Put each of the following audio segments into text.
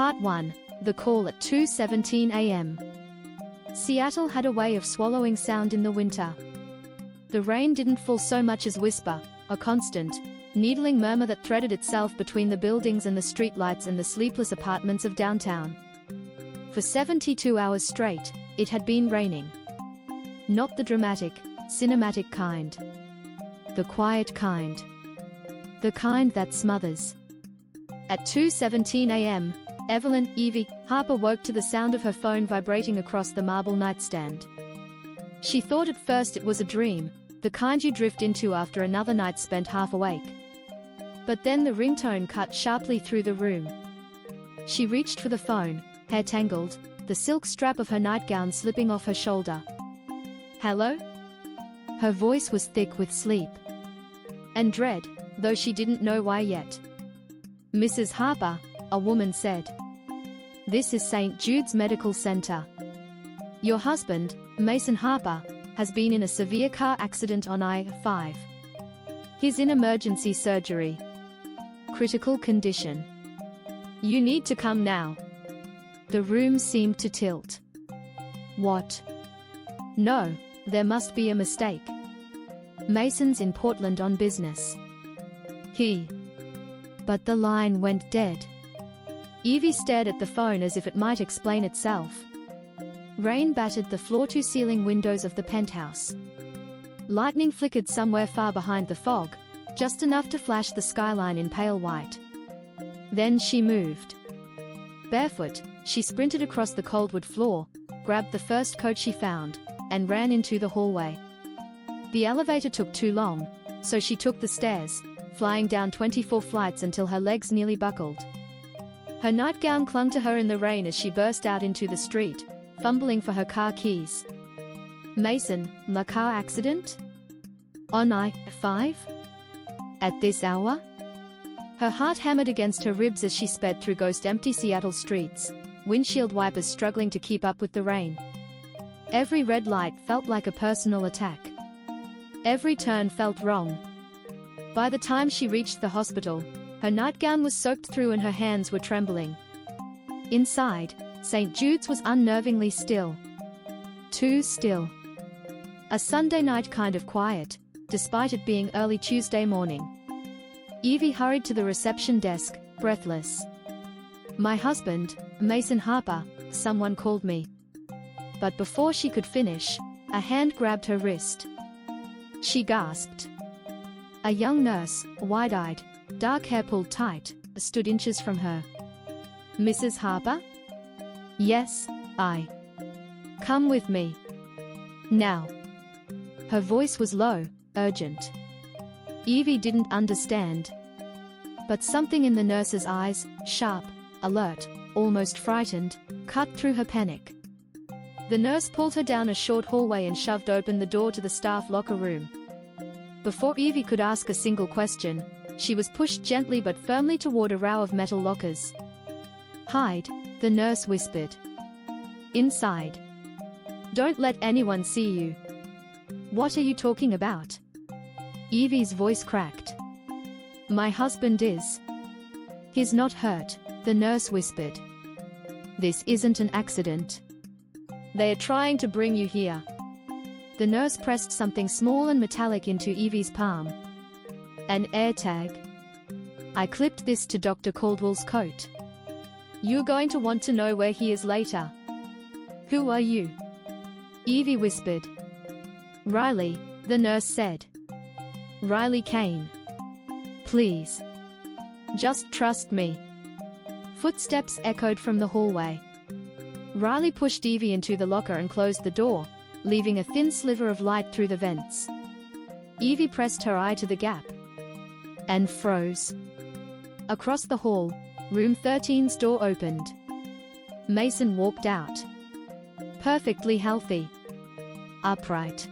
Part 1. The Call at 2:17 a.m. Seattle had a way of swallowing sound in the winter. The rain didn't fall so much as whisper, a constant, needling murmur that threaded itself between the buildings and the streetlights and the sleepless apartments of downtown. For 72 hours straight, it had been raining. Not the dramatic, cinematic kind. The quiet kind. The kind that smothers. At 2:17 a.m., Evelyn Evie Harper woke to the sound of her phone vibrating across the marble nightstand. She thought at first it was a dream, the kind you drift into after another night spent half awake. But then the ringtone cut sharply through the room. She reached for the phone, hair tangled, the silk strap of her nightgown slipping off her shoulder. "Hello?" Her voice was thick with sleep and dread, though she didn't know why yet. "Mrs. Harper," a woman said. "This is St. Jude's Medical Center. Your husband, Mason Harper, has been in a severe car accident on I-5. He's in emergency surgery. Critical condition. You need to come now." The room seemed to tilt. What? No, there must be a mistake. Mason's in Portland on business. But the line went dead. Evie stared at the phone as if it might explain itself. Rain battered the floor-to-ceiling windows of the penthouse. Lightning flickered somewhere far behind the fog, just enough to flash the skyline in pale white. Then she moved. Barefoot, she sprinted across the coldwood floor, grabbed the first coat she found, and ran into the hallway. The elevator took too long, so she took the stairs, flying down 24 flights until her legs nearly buckled. Her nightgown clung to her in the rain as she burst out into the street, fumbling for her car keys. Mason, la car accident? On I-5? At this hour? Her heart hammered against her ribs as she sped through ghost-empty Seattle streets, windshield wipers struggling to keep up with the rain. Every red light felt like a personal attack. Every turn felt wrong. By the time she reached the hospital, her nightgown was soaked through and her hands were trembling. Inside, St. Jude's was unnervingly still. Too still. A Sunday night kind of quiet, despite it being early Tuesday morning. Evie hurried to the reception desk, breathless. "My husband, Mason Harper," someone called me. But before she could finish, a hand grabbed her wrist. She gasped. A young nurse, wide-eyed, dark hair pulled tight, stood inches from her. "Mrs. Harper?" "Yes, I." "Come with me. Now." Her voice was low, urgent. Evie didn't understand. But something in the nurse's eyes, sharp, alert, almost frightened, cut through her panic. The nurse pulled her down a short hallway and shoved open the door to the staff locker room. Before Evie could ask a single question, she was pushed gently but firmly toward a row of metal lockers. "Hide," the nurse whispered. "Inside. Don't let anyone see you." "What are you talking about?" Evie's voice cracked. "My husband is. He's not hurt," the nurse whispered. "This isn't an accident. They are trying to bring you here." The nurse pressed something small and metallic into Evie's palm. "An AirTag. I clipped this to Dr. Caldwell's coat. You're going to want to know where he is later." "Who are you?" Evie whispered. "Riley," the nurse said. "Riley Kane. Please. Just trust me." Footsteps echoed from the hallway. Riley pushed Evie into the locker and closed the door, leaving a thin sliver of light through the vents. Evie pressed her eye to the gap and froze. Across the hall, room 13's door opened. Mason walked out. Perfectly healthy. Upright.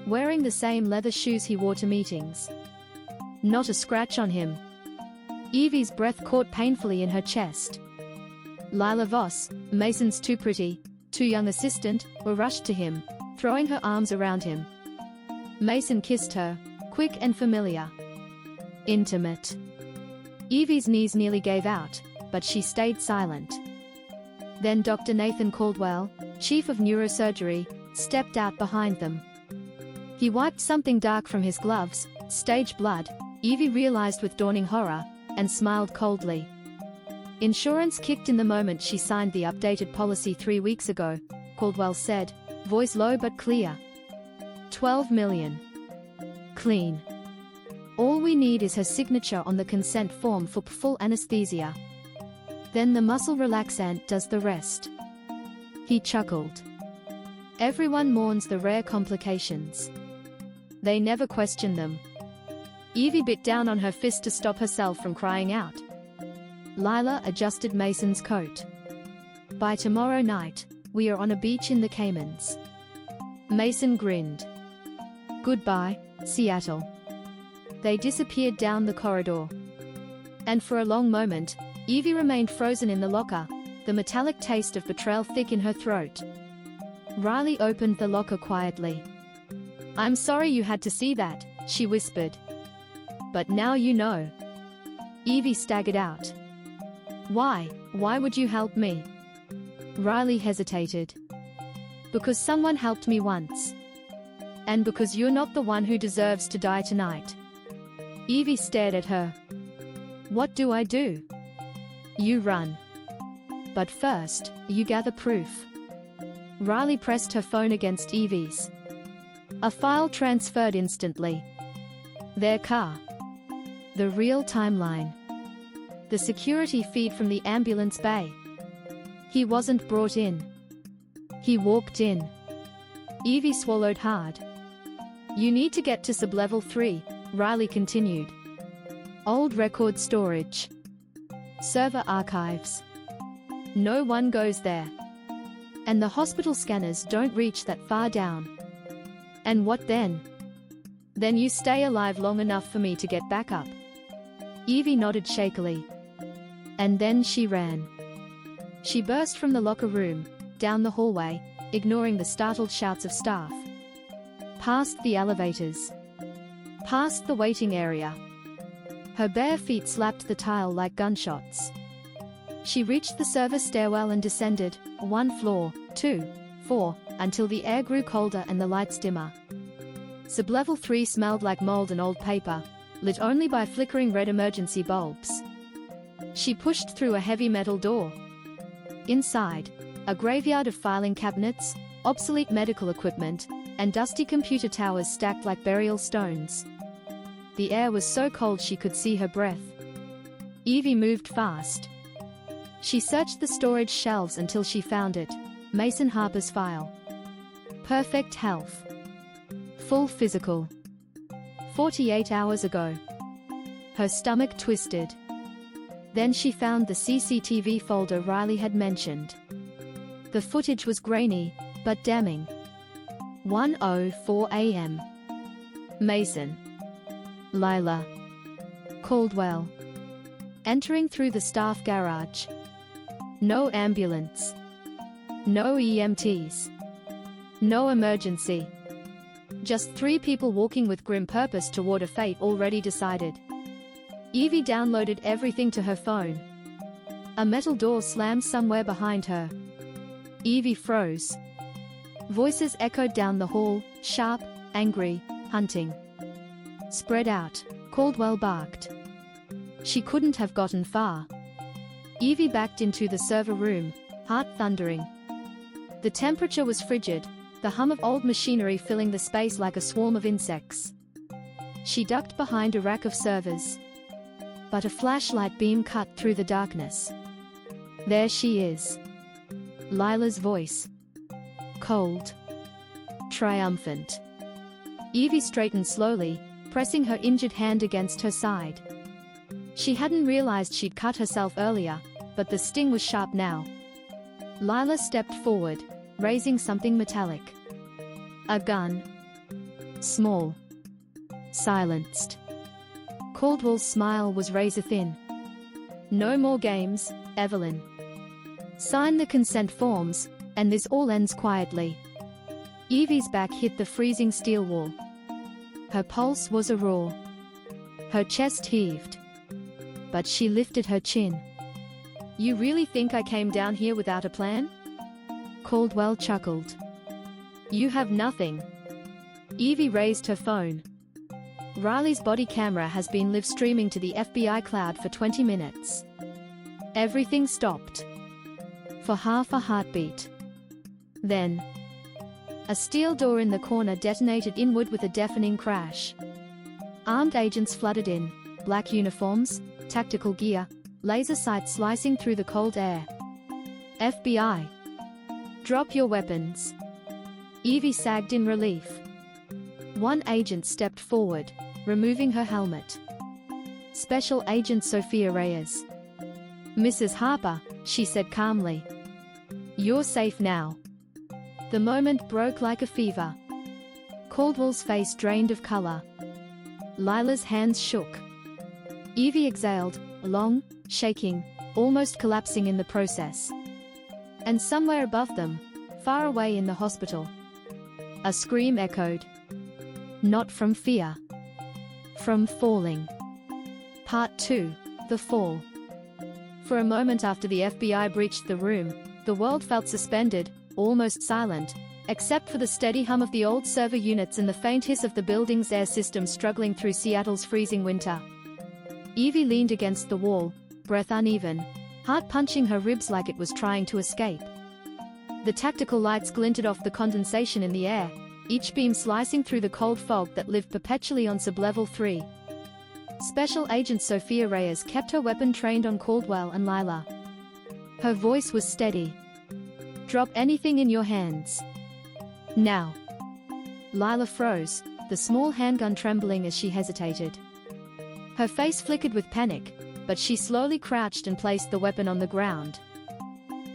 Wearing the same leather shoes he wore to meetings. Not a scratch on him. Evie's breath caught painfully in her chest. Lila Voss, Mason's too pretty, too young assistant, were rushed to him, throwing her arms around him. Mason kissed her, quick and familiar. Intimate. Evie's knees nearly gave out, but she stayed silent. Then Dr. Nathan Caldwell, chief of neurosurgery, stepped out behind them. He wiped something dark from his gloves, stage blood, Evie realized with dawning horror, and smiled coldly. Insurance kicked in the moment she signed the updated policy 3 weeks ago, Caldwell said, voice low but clear. 12 million. Clean. All we need is her signature on the consent form for full anesthesia. Then the muscle relaxant does the rest. He chuckled. Everyone mourns the rare complications. They never question them. Evie bit down on her fist to stop herself from crying out. Lila adjusted Mason's coat. By tomorrow night, we are on a beach in the Caymans. Mason grinned. Goodbye, Seattle. They disappeared down the corridor. And for a long moment, Evie remained frozen in the locker, the metallic taste of betrayal thick in her throat. Riley opened the locker quietly. I'm sorry you had to see that, she whispered. But now you know. Evie staggered out. Why would you help me? Riley hesitated. Because someone helped me once. And because you're not the one who deserves to die tonight. Evie stared at her. What do I do? You run. But first, you gather proof. Riley pressed her phone against Evie's. A file transferred instantly. Their car. The real timeline. The security feed from the ambulance bay. He wasn't brought in. He walked in. Evie swallowed hard. You need to get to sublevel 3, Riley continued. Old record storage. Server archives. No one goes there. And the hospital scanners don't reach that far down. And what then? Then you stay alive long enough for me to get back up. Evie nodded shakily. And then she ran. She burst from the locker room, down the hallway, ignoring the startled shouts of staff. Past the elevators. Past the waiting area. Her bare feet slapped the tile like gunshots. She reached the service stairwell and descended, 1 floor, 2, 4, until the air grew colder and the lights dimmer. Sublevel 3 smelled like mold and old paper, lit only by flickering red emergency bulbs. She pushed through a heavy metal door. Inside, a graveyard of filing cabinets, obsolete medical equipment, and dusty computer towers stacked like burial stones. The air was so cold she could see her breath. Evie moved fast. She searched the storage shelves until she found it, Mason Harper's file. Perfect health. Full physical. 48 hours ago. Her stomach twisted. Then she found the CCTV folder Riley had mentioned. The footage was grainy, but damning. 1:04 a.m. Mason. Lila. Caldwell. Entering through the staff garage. No ambulance. No EMTs. No emergency. Just 3 people walking with grim purpose toward a fate already decided. Evie downloaded everything to her phone. A metal door slammed somewhere behind her. Evie froze. Voices echoed down the hall, sharp, angry, hunting. Spread out, Caldwell barked. She couldn't have gotten far. Evie backed into the server room, heart thundering. The temperature was frigid, the hum of old machinery filling the space like a swarm of insects. She ducked behind a rack of servers. But a flashlight beam cut through the darkness. There she is. Lila's voice. Cold. Triumphant. Evie straightened slowly, pressing her injured hand against her side. She hadn't realized she'd cut herself earlier, but the sting was sharp now. Lila stepped forward, raising something metallic. A gun. Small. Silenced. Caldwell's smile was razor-thin. No more games, Evelyn. Sign the consent forms, and this all ends quietly. Evie's back hit the freezing steel wall. Her pulse was a roar. Her chest heaved. But she lifted her chin. You really think I came down here without a plan? Caldwell chuckled. You have nothing. Evie raised her phone. Riley's body camera has been live streaming to the FBI cloud for 20 minutes. Everything stopped. For half a heartbeat. Then, a steel door in the corner detonated inward with a deafening crash. Armed agents flooded in, black uniforms, tactical gear, laser sights slicing through the cold air. FBI. Drop your weapons. Evie sagged in relief. One agent stepped forward, removing her helmet. Special Agent Sophia Reyes. Mrs. Harper, she said calmly. You're safe now. The moment broke like a fever. Caldwell's face drained of color. Lila's hands shook. Evie exhaled, long, shaking, almost collapsing in the process. And somewhere above them, far away in the hospital, a scream echoed. Not from fear. From falling. Part 2, The Fall. For a moment after the FBI breached the room, the world felt suspended, almost silent, except for the steady hum of the old server units and the faint hiss of the building's air system struggling through Seattle's freezing winter. Evie leaned against the wall, breath uneven, heart punching her ribs like it was trying to escape. The tactical lights glinted off the condensation in the air, each beam slicing through the cold fog that lived perpetually on Sublevel 3. Special Agent Sophia Reyes kept her weapon trained on Caldwell and Lila. Her voice was steady. Drop anything in your hands. Now. Lila froze, the small handgun trembling as she hesitated. Her face flickered with panic, but she slowly crouched and placed the weapon on the ground.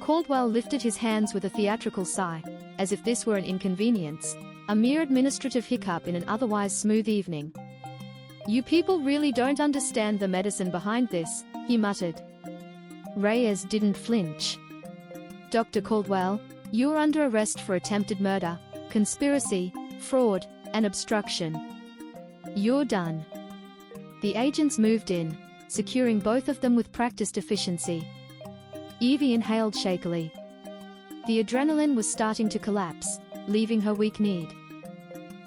Caldwell lifted his hands with a theatrical sigh, as if this were an inconvenience, a mere administrative hiccup in an otherwise smooth evening. You people really don't understand the medicine behind this, he muttered. Reyes didn't flinch. Dr. Caldwell, you're under arrest for attempted murder, conspiracy, fraud, and obstruction. You're done. The agents moved in, securing both of them with practiced efficiency. Evie inhaled shakily. The adrenaline was starting to collapse, leaving her weak-kneed.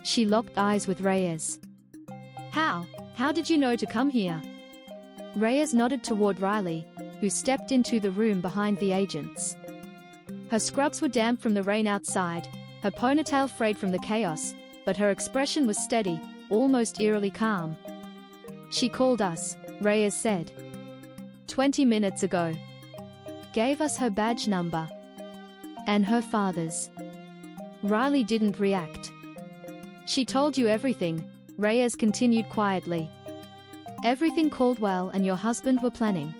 She locked eyes with Reyes. How did you know to come here? Reyes nodded toward Riley, who stepped into the room behind the agents. Her scrubs were damp from the rain outside, her ponytail frayed from the chaos, but her expression was steady, almost eerily calm. She called us, Reyes said. 20 minutes ago. Gave us her badge number. And her father's. Riley didn't react. She told you everything, Reyes continued quietly. Everything Caldwell and your husband were planning.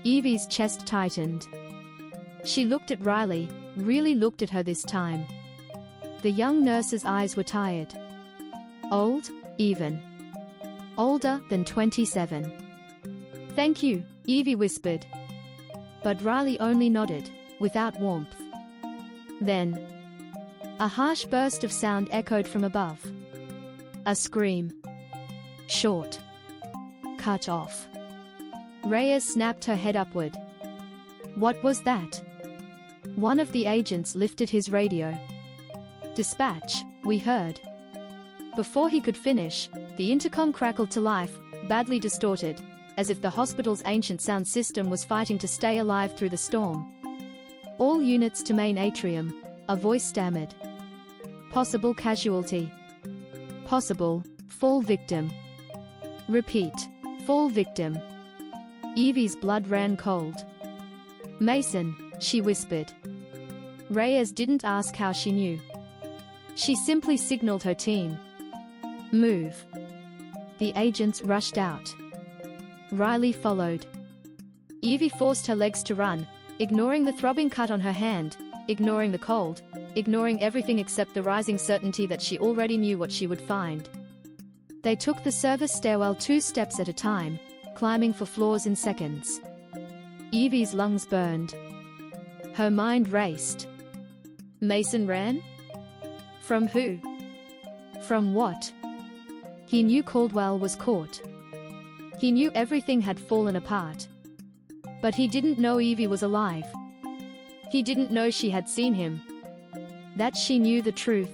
Evie's chest tightened. She looked at Riley, really looked at her this time. The young nurse's eyes were tired. Old, even. Older than 27. Thank you, Evie whispered. But Riley only nodded, without warmth. Then, a harsh burst of sound echoed from above. A scream. Short. Cut off. Reyes snapped her head upward. What was that? One of the agents lifted his radio. Dispatch, we heard. Before he could finish, the intercom crackled to life, badly distorted, as if the hospital's ancient sound system was fighting to stay alive through the storm. All units to main atrium, a voice stammered. Possible casualty. Possible, fall victim. Repeat, fall victim. Evie's blood ran cold. Mason, she whispered. Reyes didn't ask how she knew. She simply signaled her team. Move. The agents rushed out. Riley followed. Evie forced her legs to run, ignoring the throbbing cut on her hand, ignoring the cold, ignoring everything except the rising certainty that she already knew what she would find. They took the service stairwell 2 steps at a time, climbing for floors in seconds. Evie's lungs burned. Her mind raced. Mason ran? From who? From what? He knew Caldwell was caught. He knew everything had fallen apart. But he didn't know Evie was alive. He didn't know she had seen him. That she knew the truth.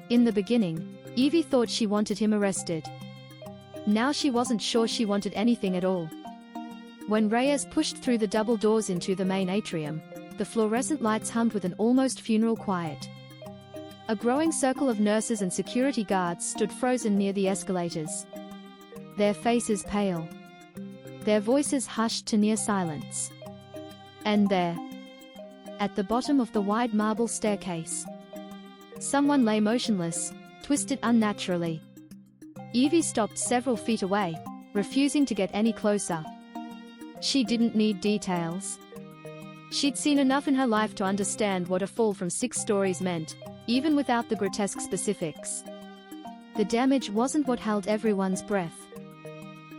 In the beginning, Evie thought she wanted him arrested. Now she wasn't sure she wanted anything at all. When Reyes pushed through the double doors into the main atrium, the fluorescent lights hummed with an almost funeral quiet. A growing circle of nurses and security guards stood frozen near the escalators. Their faces pale. Their voices hushed to near silence. And there, at the bottom of the wide marble staircase, someone lay motionless, twisted unnaturally. Evie stopped several feet away, refusing to get any closer. She didn't need details. She'd seen enough in her life to understand what a fall from 6 stories meant, even without the grotesque specifics. The damage wasn't what held everyone's breath.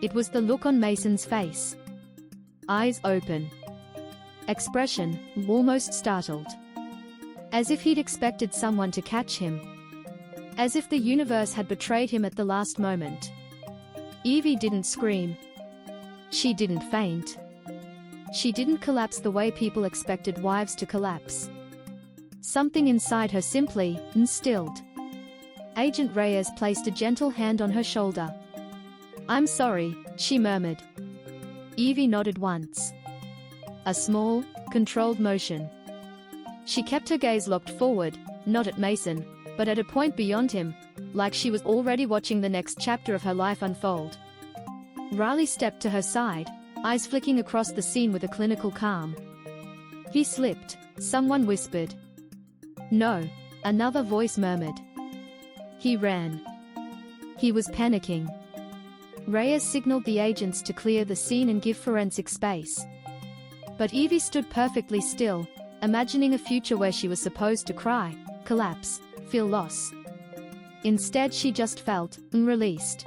It was the look on Mason's face. Eyes open. Expression, almost startled. As if he'd expected someone to catch him. As if the universe had betrayed him at the last moment. Evie didn't scream. She didn't faint. She didn't collapse the way people expected wives to collapse. Something inside her simply stilled. Agent Reyes placed a gentle hand on her shoulder. "I'm sorry," she murmured. Evie nodded once. A small, controlled motion. She kept her gaze locked forward, not at Mason, but at a point beyond him, like she was already watching the next chapter of her life unfold. Riley stepped to her side, eyes flicking across the scene with a clinical calm. "He slipped," someone whispered. "No," another voice murmured. "He ran." He was panicking. Reyes signaled the agents to clear the scene and give forensic space. But Evie stood perfectly still, imagining a future where she was supposed to cry, collapse, feel loss. Instead she just felt released.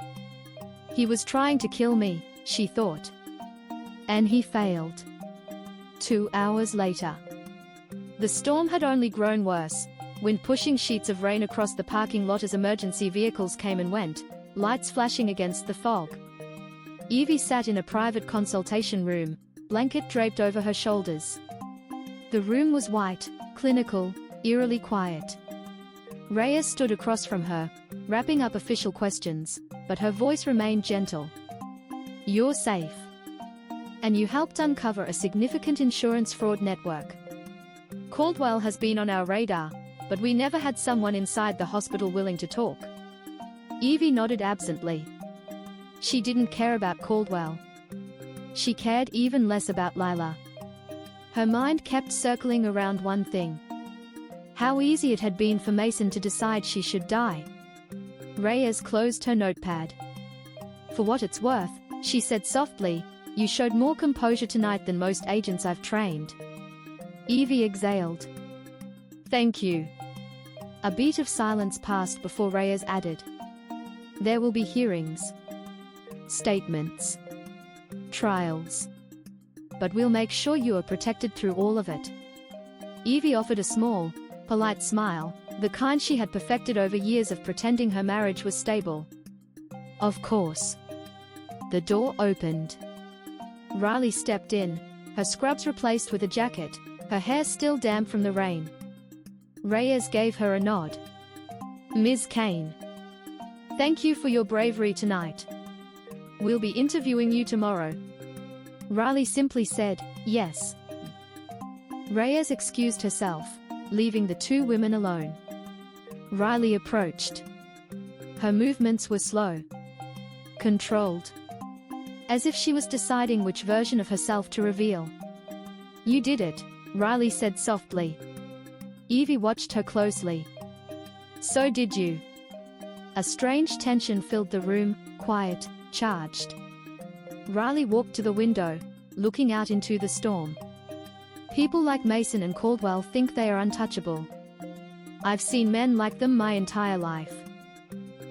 He was trying to kill me, she thought. And he failed. 2 hours later. The storm had only grown worse, wind pushing sheets of rain across the parking lot as emergency vehicles came and went, lights flashing against the fog. Evie sat in a private consultation room, blanket draped over her shoulders. The room was white, clinical, eerily quiet. Reyes stood across from her, wrapping up official questions, but her voice remained gentle. "You're safe. And you helped uncover a significant insurance fraud network. Caldwell has been on our radar, but we never had someone inside the hospital willing to talk." Evie nodded absently. She didn't care about Caldwell. She cared even less about Lila. Her mind kept circling around one thing. How easy it had been for Mason to decide she should die. Reyes closed her notepad. "For what it's worth," she said softly, "you showed more composure tonight than most agents I've trained." Evie exhaled. "Thank you." A beat of silence passed before Reyes added. "There will be hearings. Statements. Trials. But we'll make sure you are protected through all of it." Evie offered a small, polite smile, the kind she had perfected over years of pretending her marriage was stable. "Of course." The door opened. Riley stepped in, her scrubs replaced with a jacket, her hair still damp from the rain. Reyes gave her a nod. "Ms. Kane. Thank you for your bravery tonight. We'll be interviewing you tomorrow." Riley simply said, "Yes." Reyes excused herself, leaving the 2 women alone. Riley approached. Her movements were slow. Controlled. As if she was deciding which version of herself to reveal. "You did it," Riley said softly. Evie watched her closely. "So did you." A strange tension filled the room, quiet, charged. Riley walked to the window, looking out into the storm. "People like Mason and Caldwell think they are untouchable. I've seen men like them my entire life."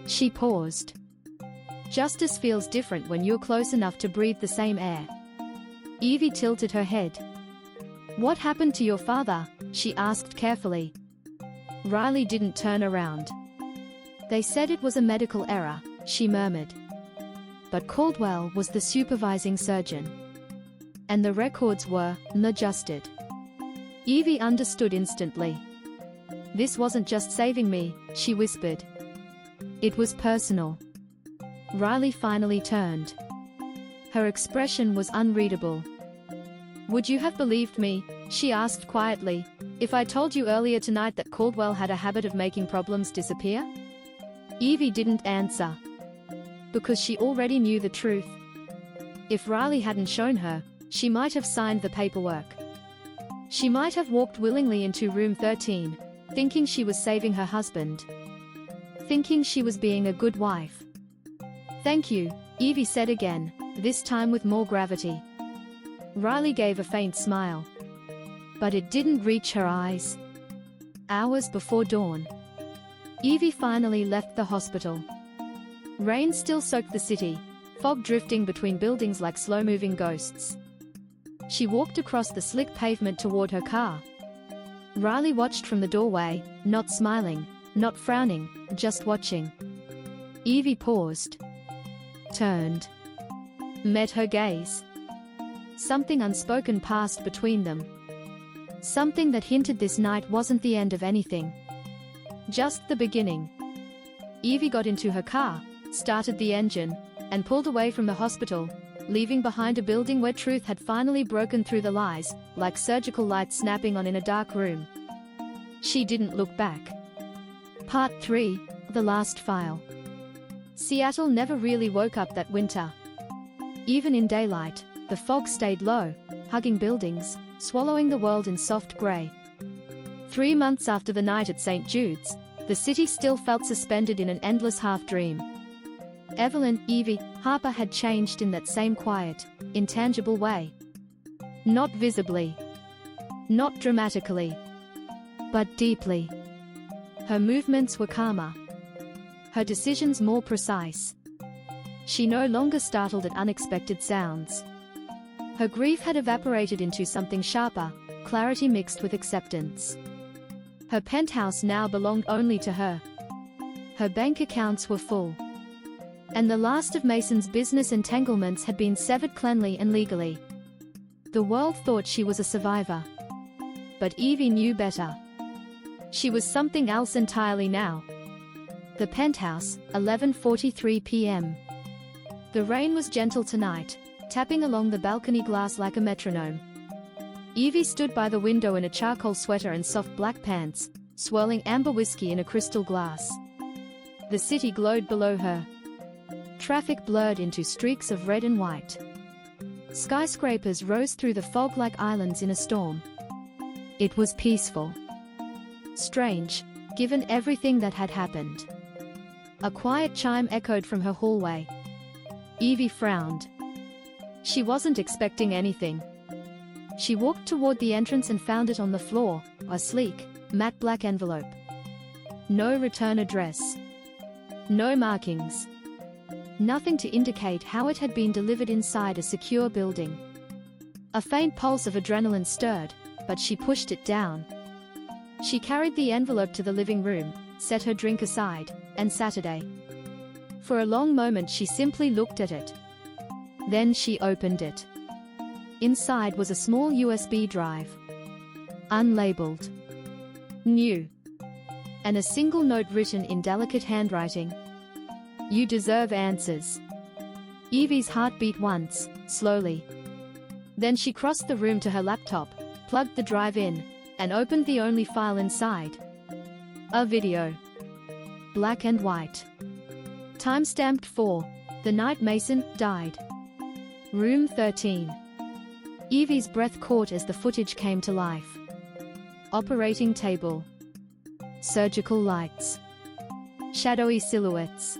She paused. "Justice feels different when you're close enough to breathe the same air." Evie tilted her head. "What happened to your father?" she asked carefully. Riley didn't turn around. "They said it was a medical error," she murmured. "But Caldwell was the supervising surgeon. and the records were adjusted. Evie understood instantly. "This wasn't just saving me," she whispered. "It was personal." Riley finally turned. Her expression was unreadable. "Would you have believed me," she asked quietly, "if I told you earlier tonight that Caldwell had a habit of making problems disappear?" Evie didn't answer. Because she already knew the truth. If Riley hadn't shown her, she might have signed the paperwork. She might have walked willingly into room 13, thinking she was saving her husband. Thinking she was being a good wife. "Thank you," Evie said again, this time with more gravity. Riley gave a faint smile. But it didn't reach her eyes. Hours before dawn, Evie finally left the hospital. Rain still soaked the city, fog drifting between buildings like slow-moving ghosts. She walked across the slick pavement toward her car. Riley watched from the doorway, not smiling, not frowning, just watching. Evie paused. Turned. Met her gaze. Something unspoken passed between them. Something that hinted this night wasn't the end of anything. Just the beginning. Evie got into her car, started the engine, and pulled away from the hospital, leaving behind a building where truth had finally broken through the lies, like surgical lights snapping on in a dark room. She didn't look back. Part 3, The Last File. Seattle never really woke up that winter. Even in daylight, the fog stayed low, hugging buildings, swallowing the world in soft gray. 3 months after the night at St. Jude's, the city still felt suspended in an endless half-dream. Evelyn, Evie, Harper had changed in that same quiet, intangible way. Not visibly. Not dramatically. But deeply. Her movements were calmer. Her decisions more precise. She no longer startled at unexpected sounds. Her grief had evaporated into something sharper, clarity mixed with acceptance. Her penthouse now belonged only to her. Her bank accounts were full. And the last of Mason's business entanglements had been severed cleanly and legally. The world thought she was a survivor. But Evie knew better. She was something else entirely now. The penthouse, 11:43 p.m. The rain was gentle tonight, tapping along the balcony glass like a metronome. Evie stood by the window in a charcoal sweater and soft black pants, swirling amber whiskey in a crystal glass. The city glowed below her. Traffic blurred into streaks of red and white. Skyscrapers rose through the fog like islands in a storm. It was peaceful. Strange, given everything that had happened. A quiet chime echoed from her hallway. Evie frowned. She wasn't expecting anything. She walked toward the entrance and found it on the floor, a sleek, matte black envelope. No return address. No markings. Nothing to indicate how it had been delivered inside a secure building. A faint pulse of adrenaline stirred, but she pushed it down. She carried the envelope to the living room, set her drink aside, and Saturday. For a long moment she simply looked at it. Then she opened it. Inside was a small USB drive. Unlabeled. New. And a single note written in delicate handwriting. "You deserve answers." Evie's heart beat once, slowly. Then she crossed the room to her laptop, plugged the drive in, and opened the only file inside. A video. Black and white. Timestamped for the night Mason died. Room 13. Evie's breath caught as the footage came to life. Operating table. Surgical lights. Shadowy silhouettes.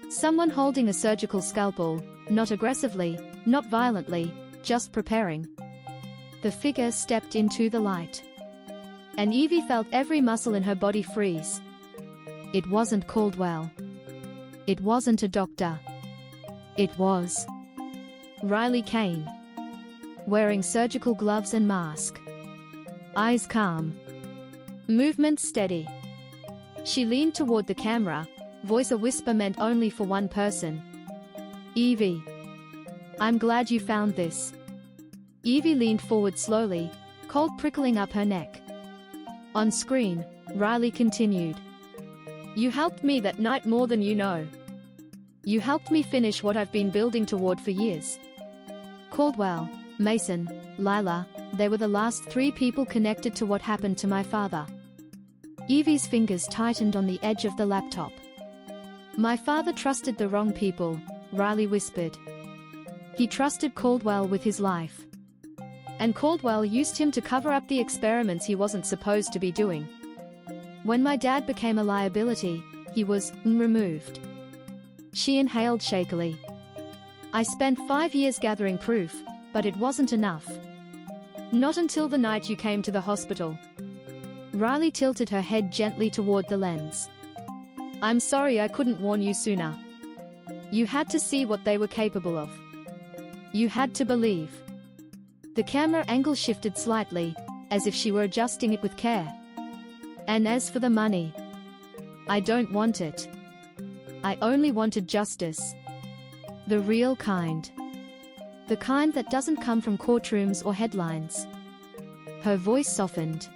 Someone holding a surgical scalpel, not aggressively, not violently, just preparing. The figure stepped into the light. And Evie felt every muscle in her body freeze. It wasn't Caldwell. It wasn't a doctor. It was Riley Kane. Wearing surgical gloves and mask. Eyes calm. Movement steady. She leaned toward the camera, voice a whisper meant only for one person. "Evie. I'm glad you found this. Evie leaned forward slowly, cold prickling up her neck. On screen, Riley continued. You helped me that night more than you know. You helped me finish what I've been building toward for years. Caldwell, Mason, Lila, they were the last 3 people connected to what happened to my father. Evie's fingers tightened on the edge of the laptop. My father trusted the wrong people, Riley whispered. He trusted Caldwell with his life. And Caldwell used him to cover up the experiments he wasn't supposed to be doing. When my dad became a liability, he was removed. She inhaled shakily. I spent 5 years gathering proof, but it wasn't enough. Not until the night you came to the hospital. Riley tilted her head gently toward the lens. I'm sorry I couldn't warn you sooner. You had to see what they were capable of. You had to believe. The camera angle shifted slightly, as if she were adjusting it with care. And as for the money, I don't want it. I only wanted justice. The real kind. The kind that doesn't come from courtrooms or headlines. Her voice softened.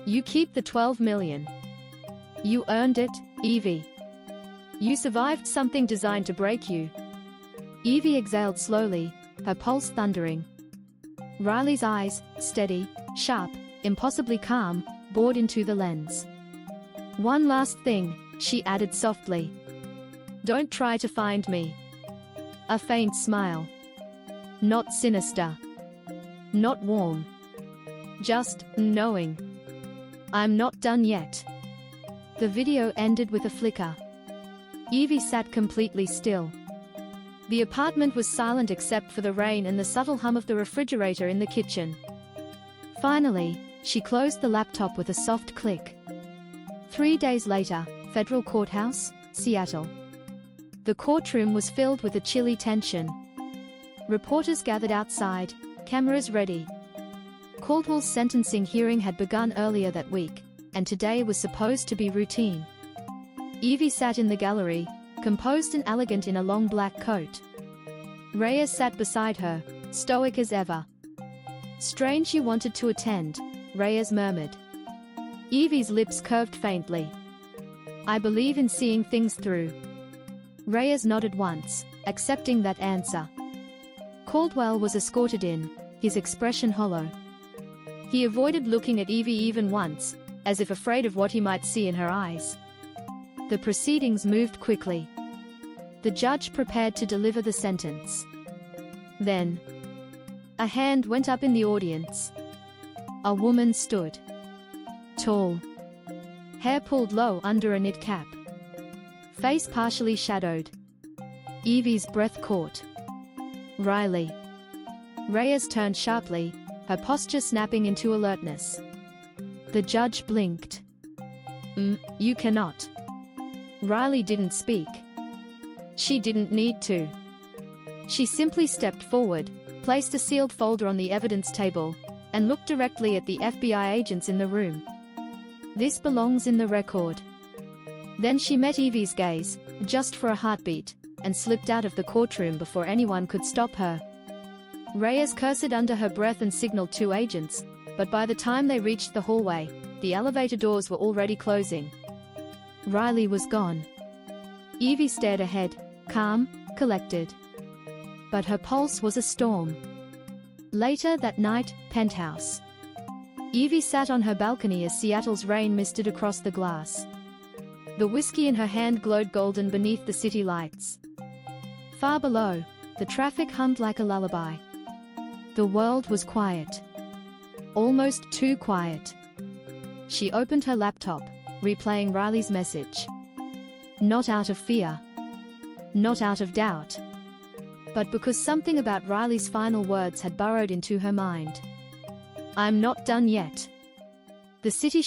You keep the 12 million. You earned it, Evie. You survived something designed to break you. Evie exhaled slowly, her pulse thundering. Riley's eyes, steady, sharp, impossibly calm, bored into the lens. One last thing, she added softly. Don't try to find me. A faint smile. Not sinister. Not warm. Just knowing. I'm not done yet. The video ended with a flicker. Evie sat completely still. The apartment was silent except for the rain and the subtle hum of the refrigerator in the kitchen. Finally, she closed the laptop with a soft click. 3 days later, Federal Courthouse, Seattle. The courtroom was filled with a chilly tension. Reporters gathered outside, cameras ready. Caldwell's sentencing hearing had begun earlier that week, and today was supposed to be routine. Evie sat in the gallery, composed and elegant in a long black coat. Reyes sat beside her, stoic as ever. Strange you wanted to attend, Reyes murmured. Evie's lips curved faintly. I believe in seeing things through. Reyes nodded once, accepting that answer. Caldwell was escorted in, his expression hollow. He avoided looking at Evie even once, as if afraid of what he might see in her eyes. The proceedings moved quickly. The judge prepared to deliver the sentence. Then, a hand went up in the audience. A woman stood. Tall. Hair pulled low under a knit cap. Face partially shadowed. Evie's breath caught. Riley. Reyes turned sharply, her posture snapping into alertness. The judge blinked. You cannot. Riley didn't speak. She didn't need to. She simply stepped forward, placed a sealed folder on the evidence table, and looked directly at the FBI agents in the room. This belongs in the record. Then she met Evie's gaze, just for a heartbeat, and slipped out of the courtroom before anyone could stop her. Reyes cursed under her breath and signaled 2 agents, but by the time they reached the hallway, the elevator doors were already closing. Riley was gone. Evie stared ahead, calm, collected. But her pulse was a storm. Later that night, penthouse. Evie sat on her balcony as Seattle's rain misted across the glass. The whiskey in her hand glowed golden beneath the city lights. Far below, the traffic hummed like a lullaby. The world was quiet. Almost too quiet. She opened her laptop, replaying Riley's message. Not out of fear. Not out of doubt. But because something about Riley's final words had burrowed into her mind. I'm not done yet. The city